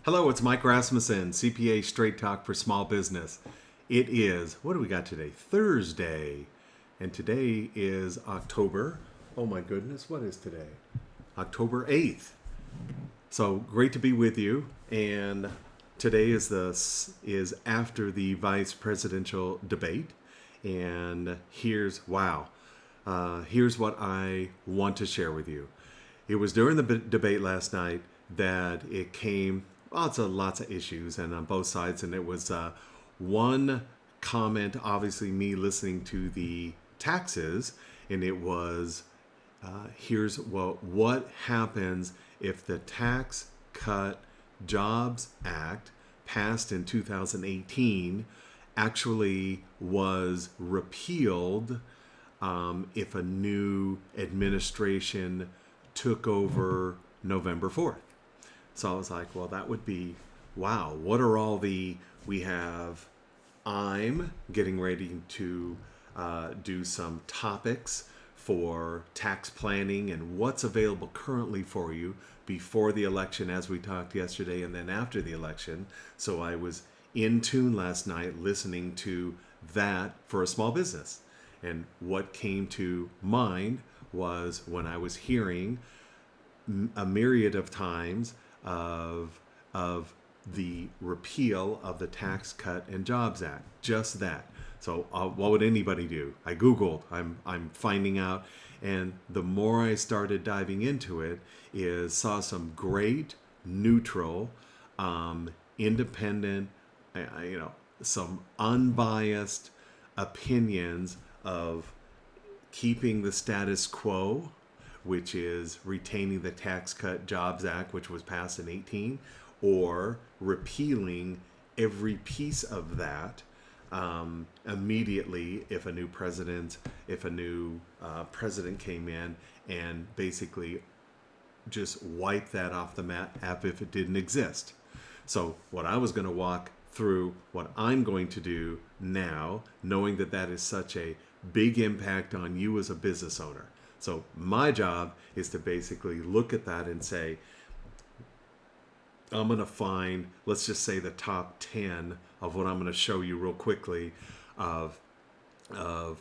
Hello, it's Mike Rasmussen, CPA Straight Talk for Small Business. It is, what do we got today? Thursday. And today is October. Oh my goodness, what is today? October 8th. So great to be with you. And today is after the vice presidential debate. And here's what I want to share with you. It was during the debate last night that it came lots of issues and on both sides, and it was one comment, obviously me listening to the taxes, and it was what happens if the Tax Cut Jobs Act passed in 2018 actually was repealed if a new administration took over November 4th. So I was like, well, that would be, wow, what are I'm getting ready to do some topics for tax planning and what's available currently for you before the election, as we talked yesterday, and then after the election. So I was in tune last night listening to that for a small business. And what came to mind was when I was hearing a myriad of times of the repeal of the Tax Cut and Jobs Act. Just that. So what would anybody do? I Googled. I'm finding out, and the more I started diving into it, saw some great neutral, independent, some unbiased opinions of keeping the status quo, which is retaining the Tax Cut Jobs Act, which was passed in 18, or repealing every piece of that immediately if a new president came in and basically just wipe that off the map as if it didn't exist. So what I was going to walk through, what I'm going to do now, knowing that is such a big impact on you as a business owner. So my job is to basically look at that and say, I'm going to find, let's just say the top 10 of what I'm going to show you real quickly of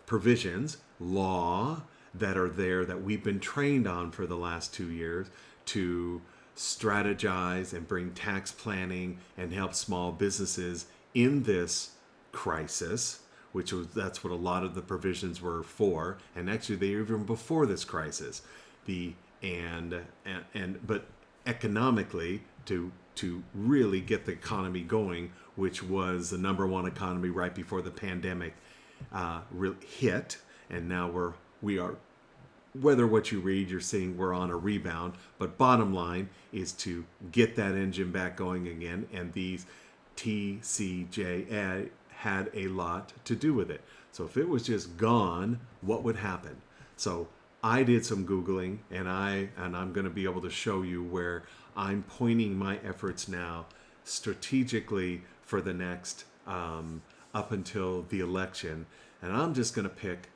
provisions, law that are there that we've been trained on for the last 2 years to strategize and bring tax planning and help small businesses in this crisis, that's what a lot of the provisions were for, and actually they were even before this crisis. But economically to really get the economy going, which was the number one economy right before the pandemic hit, and now we are. Whether what you read, you're seeing we're on a rebound, but bottom line is to get that engine back going again, and these TCJA had a lot to do with it. So if it was just gone, what would happen? So I did some Googling, and I'm going to be able to show you where I'm pointing my efforts now strategically for the next up until the election. And I'm just going to pick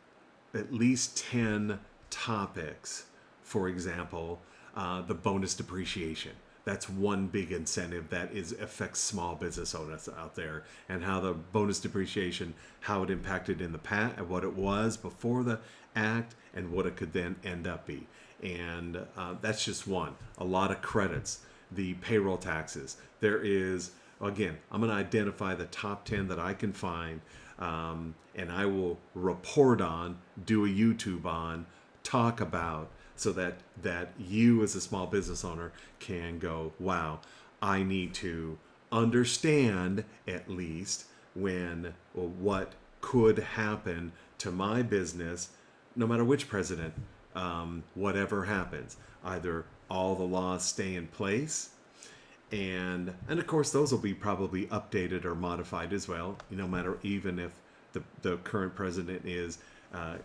at least 10 topics. For example, the bonus depreciation. That's one big incentive that affects small business owners out there, and how the bonus depreciation, how it impacted in the past, what it was before the act, and what it could then end up be. And that's just one. A lot of credits, the payroll taxes. There is, again, I'm going to identify the top 10 that I can find, and I will report on, do a YouTube on, talk about, so that you as a small business owner can go, wow, I need to understand at least what could happen to my business, no matter which president, whatever happens. Either all the laws stay in place, and of course those will be probably updated or modified as well, no matter, even if the current president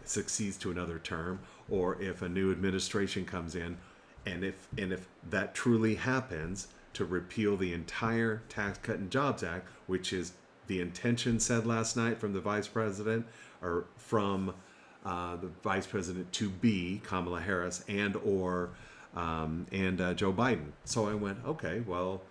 succeeds to another term, or if a new administration comes in, and if that truly happens, to repeal the entire Tax Cut and Jobs Act, which is the intention said last night from the vice president, or from the vice president to be Kamala Harris and Joe Biden. So I went, okay, well,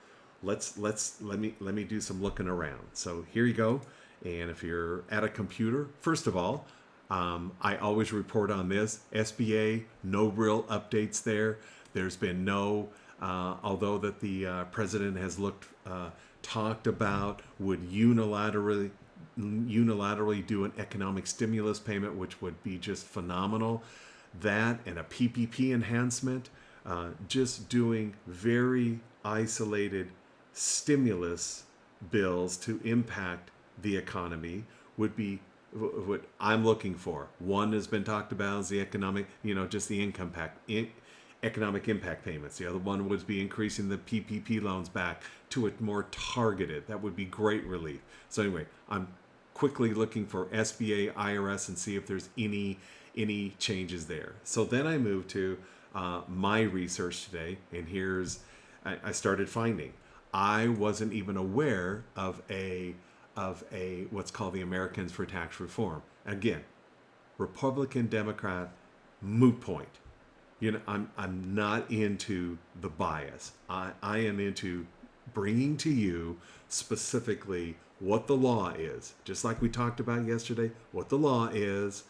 let me do some looking around. So here you go. And if you're at a computer, first of all, I always report on this. SBA, no real updates there. There's been no, although that the president has talked about would unilaterally do an economic stimulus payment, which would be just phenomenal. That and a PPP enhancement, just doing very isolated stimulus bills to impact the economy would be what I'm looking for. One has been talked about as the economic, just the economic impact payments. The other one would be increasing the PPP loans back to a more targeted. That would be great relief. So anyway, I'm quickly looking for SBA, IRS, and see if there's any changes there. So then I moved to my research today, and I started finding. I wasn't even aware of a what's called the Americans for Tax Reform. Again, Republican, Democrat, moot point. I'm not into the bias. I am into bringing to you specifically what the law is, just like we talked about yesterday, what the law is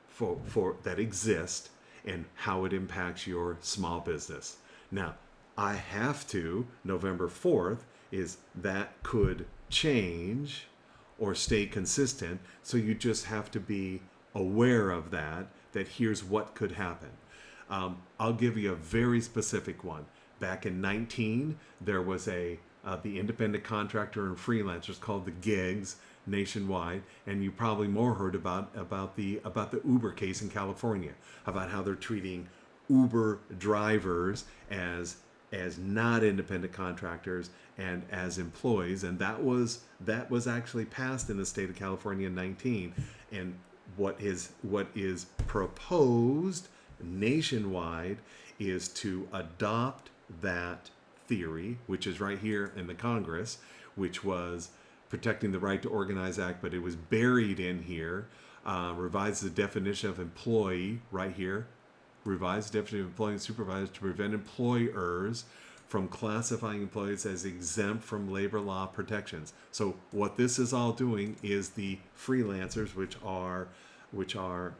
for that exists and how it impacts your small business. Now, I have to, November 4th, is that could change or stay consistent. So you just have to be aware of that here's what could happen. I'll give you a very specific one. Back in 19, there was the independent contractor and freelancers called the gigs nationwide, and you probably more heard about the Uber case in California, about how they're treating Uber drivers as not independent contractors and as employees, and that was actually passed in the state of California in 19. And what is proposed nationwide is to adopt that theory, which is right here in the Congress, which was Protecting the Right to Organize Act, but it was buried in here. Revise the definition of employee right here. Revise the definition of employee and supervisor to prevent employers from classifying employees as exempt from labor law protections. So what this is all doing is the freelancers, which are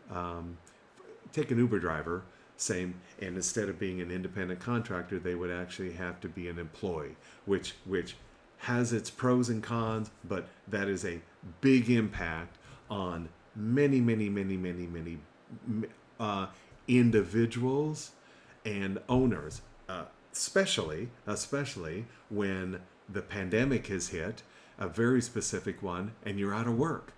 take an Uber driver, same, and instead of being an independent contractor, they would actually have to be an employee, which has its pros and cons, but that is a big impact on many individuals and owners, especially when the pandemic has hit, a very specific one, and you're out of work.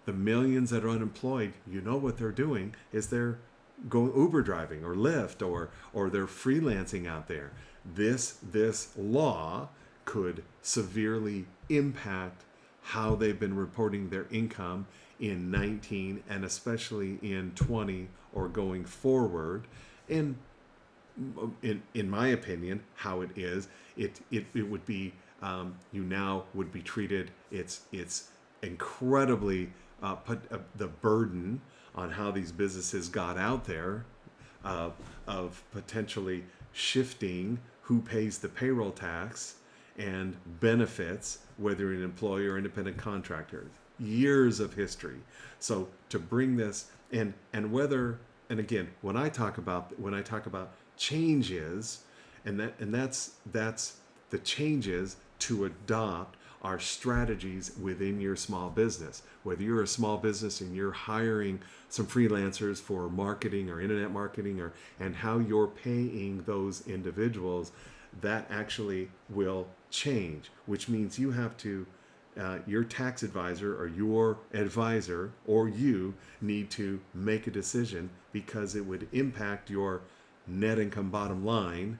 The millions that are unemployed, what they're doing is they're going Uber driving or Lyft or they're freelancing out there. This law could severely impact how they've been reporting their income in 19 and especially in 20 or going forward. And in my opinion, how it is, it would be you now would be treated. It's incredibly put the burden on how these businesses got out there of potentially shifting who pays the payroll tax and benefits, whether an employee or independent contractor. Years of history. So to bring this and again, when I talk about changes, and that's the changes to adopt our strategies within your small business. Whether you're a small business and you're hiring some freelancers for marketing or internet marketing, and how you're paying those individuals, that actually will change, which means you have to, your tax advisor or your advisor or you need to make a decision, because it would impact your net income bottom line,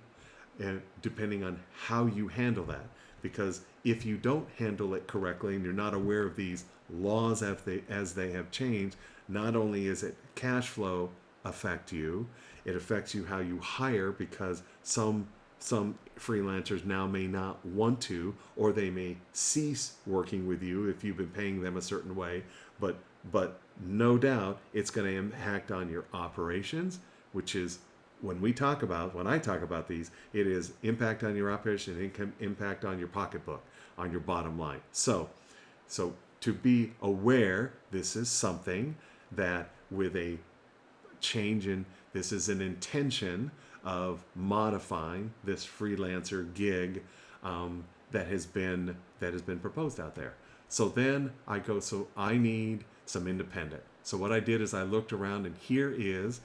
depending on how you handle that. Because if you don't handle it correctly and you're not aware of these laws as they have changed, not only is it cash flow affect you, it affects you how you hire, because some freelancers now may not want to, or they may cease working with you if you've been paying them a certain way. But no doubt it's going to impact on your operations, which is when I talk about these, it is impact on your operation, income, impact on your pocketbook, on your bottom line. So to be aware, this is something that with a change in, this is an intention of modifying this freelancer gig that has been proposed out there. So then I go, so I need some independent. So what I did is I looked around, and here is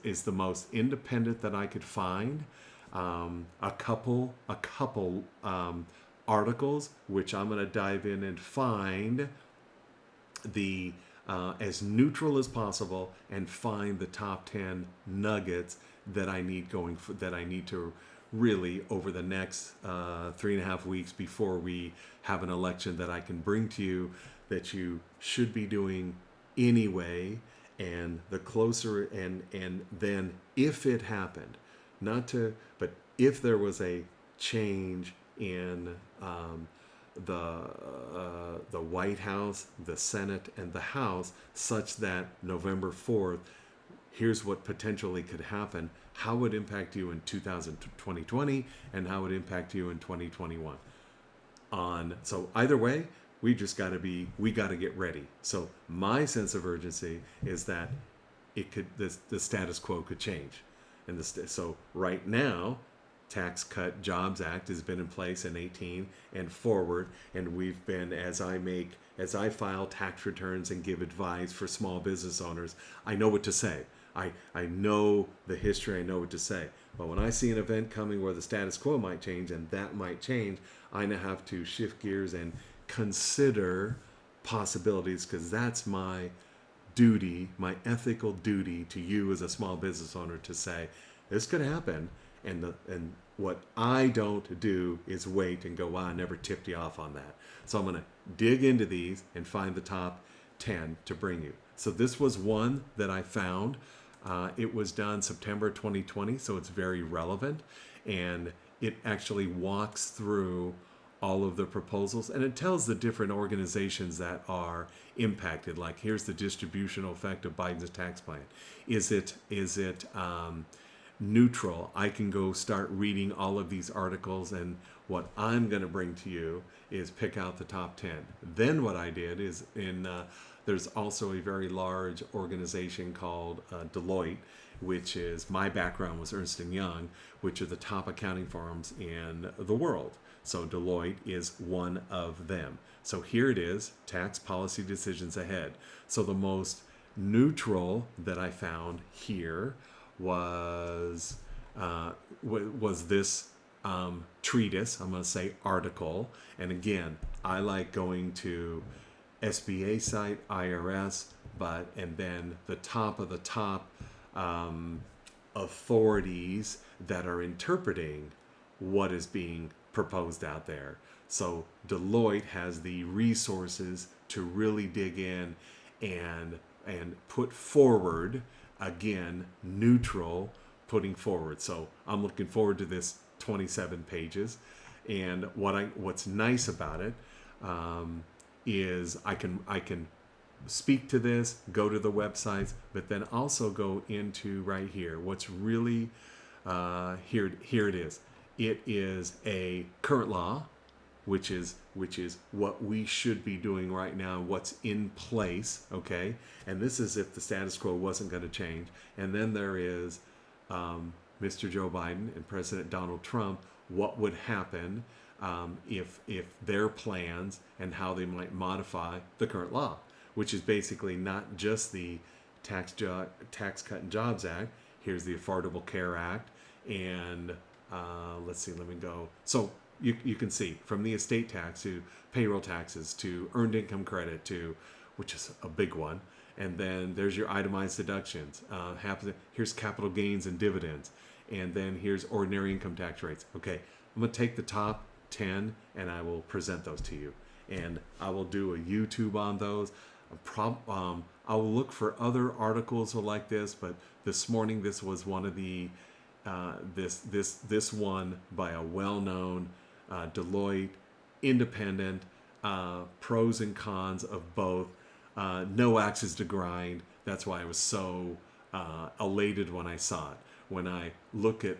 is the most independent that I could find. A couple articles, which I'm going to dive in and find the as neutral as possible, and find the top 10 nuggets that I need to really over the next 3.5 weeks before we have an election, that I can bring to you, that you should be doing anyway. And the closer, and then if it happened, but if there was a change in the White House, the Senate, and the House, such that November 4th, here's what potentially could happen. How would it impact you in 2020, and how would it impact you in 2021? So either way, we got to get ready. So my sense of urgency is that the status quo could change, and so right now, Tax Cut Jobs Act has been in place in 18 and forward, and we've been, as I file tax returns and give advice for small business owners, I know what to say. I know the history, I know what to say. But when I see an event coming where the status quo might change, and that might change, I now have to shift gears and consider possibilities, because that's my duty, my ethical duty to you as a small business owner, to say this could happen. And what I don't do is wait and go, wow, I never tipped you off on that. So I'm going to dig into these and find the top 10 to bring you. So this was one that I found. It was done September 2020, so it's very relevant. And it actually walks through all of the proposals, and it tells the different organizations that are impacted. Like, here's the distributional effect of Biden's tax plan. Is it neutral? I can go start reading all of these articles, and what I'm going to bring to you is pick out the top 10. Then what I did is there's also a very large organization called Deloitte, which is, my background was Ernst & Young, which are the top accounting firms in the world. So Deloitte is one of them. So here it is, tax policy decisions ahead. So the most neutral that I found here was this treatise, I'm going to say article. And again, I like going to SBA site, IRS, and then the top of the top authorities that are interpreting what is being proposed out there. So Deloitte has the resources to really dig in and put forward, again, neutral, putting forward. So I'm looking forward to this 27 pages. And what's nice about it is I can speak to this, go to the websites, but then also go into right here. What's really here it is. It is a current law, which is what we should be doing right now, what's in place, okay? And this is if the status quo wasn't going to change. And then there is Mr. Joe Biden and President Donald Trump, what would happen if their plans and how they might modify the current law, which is basically not just the Tax Cut and Jobs Act. Here's the Affordable Care Act, and let's see, let me go. So you can see from the estate tax to payroll taxes to earned income credit to, which is a big one. And then there's your itemized deductions. Here's capital gains and dividends. And then here's ordinary income tax rates. Okay, I'm going to take the top 10 and I will present those to you. And I will do a YouTube on those. I will look for other articles like this, but this morning this was one of the this one by a well-known Deloitte, independent, pros and cons of both, no axes to grind. That's why I was so elated when I saw it. When I look at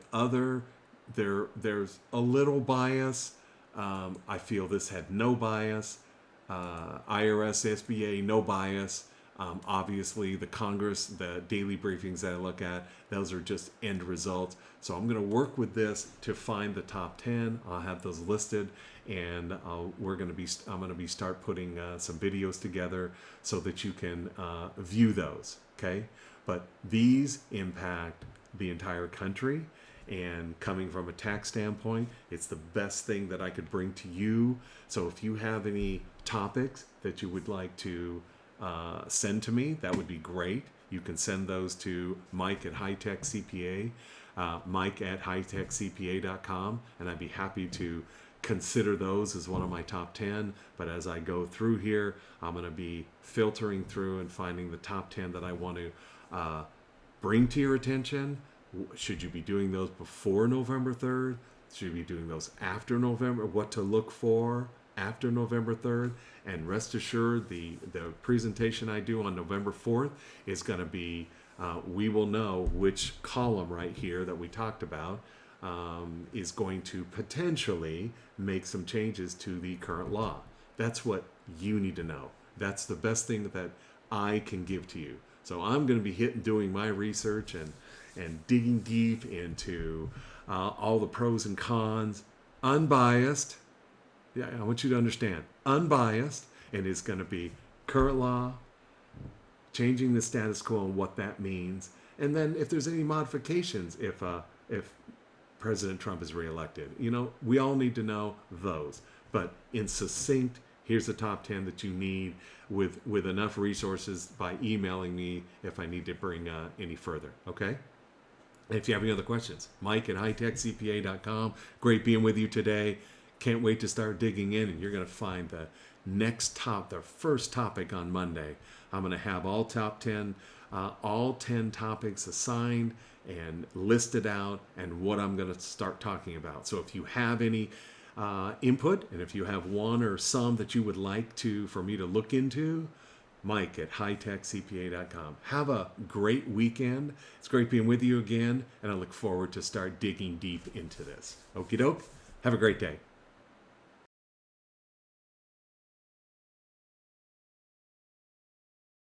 there's a little bias. I feel this had no bias. IRS, SBA, no bias. Obviously, the Congress, the daily briefings that I look at, those are just end results. So I'm going to work with this to find the top 10. I'll have those listed, and I'm going to be start putting some videos together so that you can view those. Okay, but these impact the entire country. And coming from a tax standpoint, it's the best thing that I could bring to you. So if you have any topics that you would like to send to me, that would be great. You can send those to Mike at HiTechCPA, Mike at HiTechCPA.com, and I'd be happy to consider those as one of my top 10. But as I go through here, I'm going to be filtering through and finding the top 10 that I want to bring to your attention. Should you be doing those before November 3rd? Should you be doing those after November? What to look for after November 3rd? And rest assured, the presentation I do on November 4th is going to be, we will know which column right here that we talked about is going to potentially make some changes to the current law. That's what you need to know. That's the best thing that I can give to you. So I'm going to be doing my research and digging deep into all the pros and cons, unbiased. Yeah, I want you to understand, unbiased, and it's going to be current law, changing the status quo and what that means, and then if there's any modifications if President Trump is reelected. We all need to know those. But in succinct, here's the top 10 that you need with enough resources by emailing me if I need to bring any further. Okay? If you have any other questions, Mike at HiTechCPA.com. Great being with you today. Can't wait to start digging in, and you're going to find the first topic on Monday. I'm going to have all 10 topics assigned and listed out and what I'm going to start talking about. So if you have any input, and if you have one or some that you would like for me to look into, Mike at HiTechCPA.com. Have a great weekend. It's great being with you again, and I look forward to start digging deep into this. Okie doke. Have a great day.